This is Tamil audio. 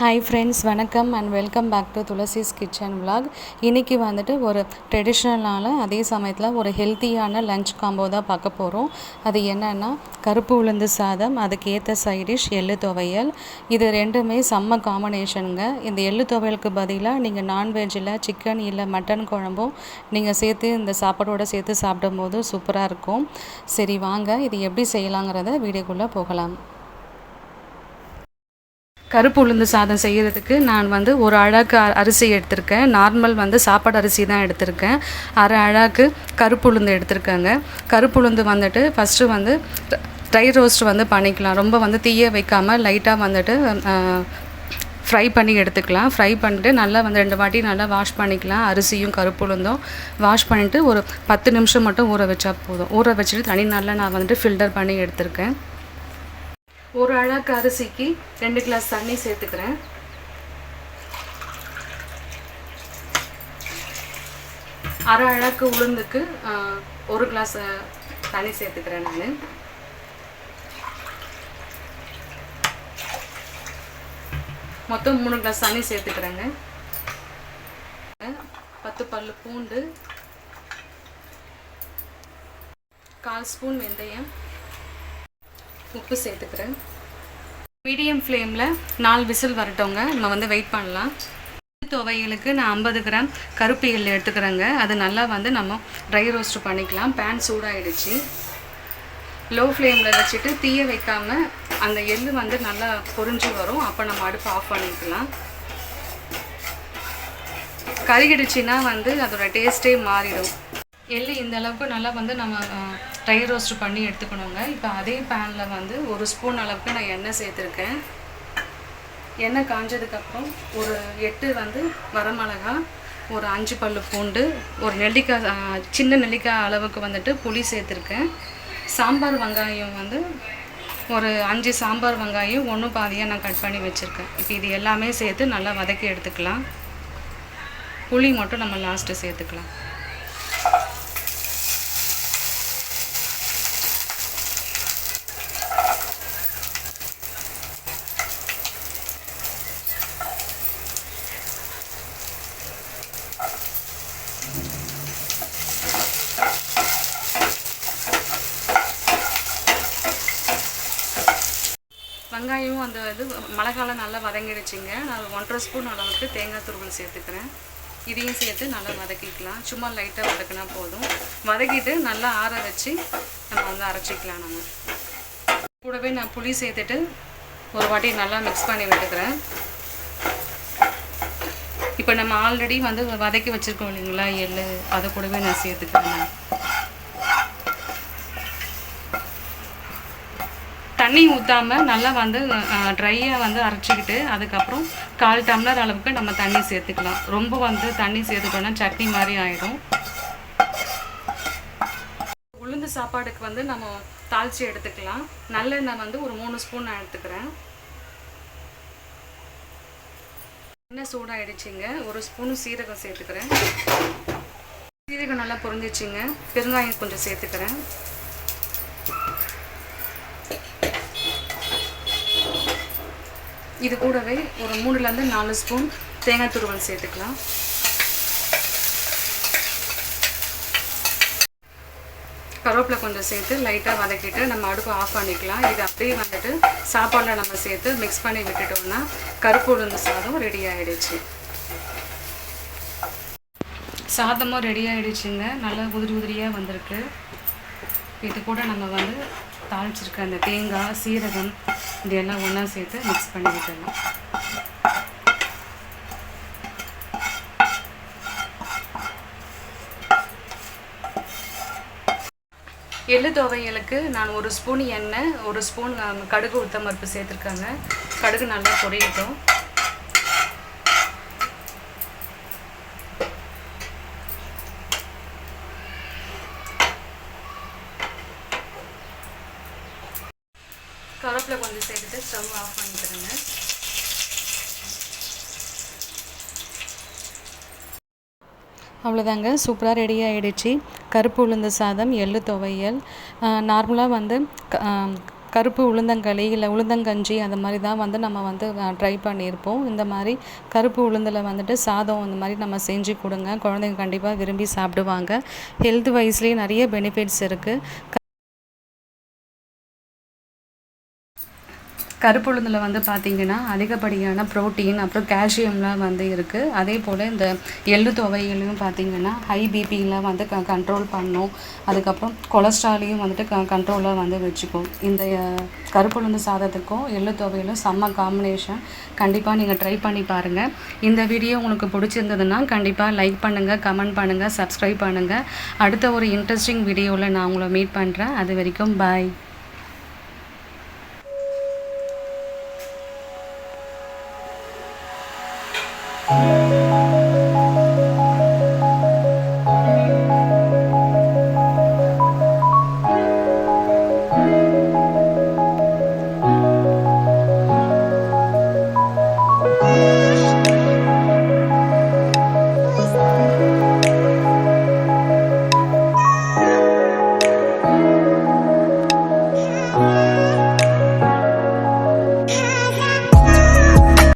ஹாய் ஃப்ரெண்ட்ஸ், வணக்கம் and welcome back to Tulasi's kitchen vlog. இன்றைக்கி வந்துட்டு ஒரு ட்ரெடிஷ்னலான அதே சமயத்தில் ஒரு ஹெல்த்தியான லஞ்ச் காம்போ தான் பார்க்க போகிறோம். அது என்னென்னா கருப்பு உளுந்து சாதம், அதுக்கேற்ற சைடிஷ் எள்ளு துவையல். இது ரெண்டுமே செம்ம காம்பினேஷனுங்க. இந்த எள்ளு துவையலுக்கு பதிலாக நீங்கள் நான்வெஜ்ஜில் சிக்கன் இல்லை மட்டன் குழம்பும் நீங்கள் சேர்த்து இந்த சாப்பாடோடு சேர்த்து சாப்பிடும் போது சூப்பராக இருக்கும். சரி வாங்க, இது எப்படி செய்யலாங்கிறத வீடியோக்குள்ளே போகலாம். கருப்பு உளுந்து சாதம் செய்கிறதுக்கு நான் ஒரு அழாக்கு அரிசி எடுத்திருக்கேன். நார்மல் சாப்பாடு அரிசி தான் எடுத்திருக்கேன். அரை அழாக்கு கருப்பு உளுந்து எடுத்திருக்கேங்க. கருப்பு உளுந்து ஃபஸ்ட்டு ட்ரை ரோஸ்ட் பண்ணிக்கலாம். ரொம்ப தீய வைக்காமல் லைட்டாக ஃப்ரை பண்ணி எடுத்துக்கலாம். ஃப்ரை பண்ணிட்டு நல்லா 2 வாட்டி நல்லா வாஷ் பண்ணிக்கலாம். அரிசியும் கருப்பு உளுந்தும் வாஷ் பண்ணிவிட்டு ஒரு 10 நிமிஷம் மட்டும் ஊற வச்சா போதும். ஊற வச்சுட்டு தனி நல்லா நான் ஃபில்டர் பண்ணி எடுத்திருக்கேன். ஒரு அழாக்கு அரிசிக்கு 2 கிளாஸ் தண்ணி சேர்த்துக்கிறேன். அரை அழாக்கு உளுந்துக்கு 1 கிளாஸ் தண்ணி சேர்த்துக்கிறேன். நான் மொத்தம் 3 கிளாஸ் தண்ணி சேர்த்துக்கிறேங்க. 10 பல்லு பூண்டு, 1/4 ஸ்பூன் வெந்தயம், உப்பு சேர்த்துக்கிறேன். மீடியம் ஃப்ளேமில் 4 விசில் வரட்டோங்க. நம்ம வெயிட் பண்ணலாம். துவையலுக்கு நான் 50 கிராம் கருப்பு எள் எடுத்துக்கிறேங்க. அது நல்லா நம்ம ட்ரை ரோஸ்ட் பண்ணிக்கலாம். பேன் சூடாகிடுச்சு. லோ ஃப்ளேமில் வச்சுட்டு தீய வைக்காமல் அந்த எள் நல்லா பொரிஞ்சு வரும். அப்போ நம்ம அடுப்பு ஆஃப் பண்ணிக்கலாம். கருகிடுச்சின்னா அதோட டேஸ்ட்டே மாறிடும். எள்ளு இந்த அளவுக்கு நல்லா நம்ம ட்ரை ரோஸ்ட் பண்ணி எடுத்துக்கணுங்க. இப்போ அதே பேனில் 1 ஸ்பூன் அளவுக்கு நான் எண்ணெய் சேர்த்துருக்கேன். எண்ணெய் காஞ்சதுக்கப்புறம் ஒரு 8 வரமிளகா, ஒரு 5 பல்லு பூண்டு, ஒரு நெல்லிக்காய், சின்ன நெல்லிக்காய் அளவுக்கு புளி சேர்த்துருக்கேன். சாம்பார் வெங்காயம் ஒரு 5 சாம்பார் வெங்காயம் 1 பாதியாக நான் கட் பண்ணி வச்சுருக்கேன். இப்போ இது எல்லாமே சேர்த்து நல்லா வதக்கி எடுத்துக்கலாம். புளி மட்டும் நம்ம லாஸ்ட்டு சேர்த்துக்கலாம். வெங்காயம் மிளகாலாம் நல்லா வதங்கிடுச்சிங்க. நான் 1/2 ஸ்பூன் அளவுக்கு தேங்காய் துருவல் சேர்த்துக்கிறேன். இதையும் சேர்த்து நல்லா வதக்கிக்கலாம். சும்மா லைட்டாக வதக்கினா போதும். வதக்கிட்டு நல்லா ஆற வச்சு நம்ம அரைச்சிக்கலாம். நம்ம கூடவே நான் புளி சேர்த்துட்டு ஒரு வாட்டி நல்லா மிக்ஸ் பண்ணி விட்டுக்கிறேன். இப்போ நம்ம ஆல்ரெடி வதக்கி வச்சுருக்கோம் இல்லைங்களா எள், அதை கூடவே நான் சேர்த்துக்கிறேன். தண்ணி ஊற்றாமல் நல்லா ட்ரையாக அரைச்சிக்கிட்டு அதுக்கப்புறம் 1/4 டம்ளர் அளவுக்கு நம்ம தண்ணி சேர்த்துக்கலாம். ரொம்ப தண்ணி சேர்த்துட்டோன்னா சட்னி மாதிரி ஆகிடும். உளுந்து சாப்பாடுக்கு நம்ம தாளித்து எடுத்துக்கலாம். நல்லெண்ணெய் ஒரு 3 ஸ்பூன் நான் எடுத்துக்கிறேன். எண்ணெய் சூடாகிடுச்சிங்க. 1 ஸ்பூன் சீரகம் சேர்த்துக்கிறேன். சீரகம் நல்லா பொரிஞ்சிச்சிங்க. பெருங்காயம் கொஞ்சம் சேர்த்துக்கிறேன். இது கூடவே ஒரு 3லேருந்து 4 ஸ்பூன் தேங்காய் துருவல் சேர்த்துக்கலாம். கருவேப்பிலை கொஞ்சம் சேர்த்து லைட்டாக வதக்கிட்டு நம்ம அடுப்பு ஆஃப் பண்ணிக்கலாம். இது அப்படியே சாப்பாடில் நம்ம சேர்த்து மிக்ஸ் பண்ணி விட்டுட்டோம்னா கருப்பு உளுந்து சாதம் ரெடி ஆகிடுச்சு. சாதமும் ரெடி ஆகிடுச்சுங்க. நல்லா உதிரியாக வந்திருக்கு. இது கூட நம்ம தாளிச்சிருக்க அந்த தேங்காய், சீரகம் இதெல்லாம் ஒன்றா சேர்த்து மிக்ஸ் பண்ணி விட்டுடலாம். எள்ளு துவையலுக்கு நான் 1 ஸ்பூன் எண்ணெய், 1 ஸ்பூன் கடுகு உளுத்தம் பருப்பு சேர்த்துருக்காங்க. கடுகு நல்லா பொரியட்டும். கருவேப்பிலை கொஞ்சம் சேர்த்துட்டு ஸ்டவ் ஆஃப் பண்ணிக்கிறேங்க. அவ்வளோதாங்க, சூப்பராக ரெடி ஆகிடுச்சு. கருப்பு உளுந்து சாதம், எள்ளு துவையல். நார்மலாக கருப்பு உளுந்தங்களி இல்லை உளுந்தங்கஞ்சி அந்த மாதிரி தான் வந்து நம்ம வந்து ட்ரை பண்ணியிருப்போம். இந்த மாதிரி கருப்பு உளுந்தில் வந்துட்டு சாதம் இந்த மாதிரி நம்ம செஞ்சு கொடுங்க. குழந்தைங்க கண்டிப்பாக விரும்பி சாப்பிடுவாங்க. ஹெல்த் வைஸ்லேயே நிறைய பெனிஃபிட்ஸ் இருக்குது. கருப்புளுந்தில் வந்து பார்த்திங்கன்னா அதிகப்படியான ப்ரோட்டீன் அப்புறம் கால்சியம்லாம் வந்து இருக்குது. அதே போல் இந்த எள்ளு துவைகளையும் பார்த்திங்கன்னா ஹை பிபிலாம் வந்து கண்ட்ரோல் பண்ணும். அதுக்கப்புறம் கொலஸ்ட்ராலையும் வந்துட்டு கண்ட்ரோலாக வந்து வச்சுக்கும். இந்த கருப்புளுந்து சாதத்துக்கும் எள்ளு துவையிலும் செம்ம காம்பினேஷன். கண்டிப்பாக நீங்கள் ட்ரை பண்ணி பாருங்கள். இந்த வீடியோ உங்களுக்கு பிடிச்சிருந்ததுன்னா கண்டிப்பாக லைக் பண்ணுங்கள், கமெண்ட் பண்ணுங்கள், சப்ஸ்கிரைப் பண்ணுங்கள். அடுத்த ஒரு இன்ட்ரெஸ்டிங் வீடியோவில் நான் உங்களை மீட் பண்ணுறேன். அது வரைக்கும் பாய்.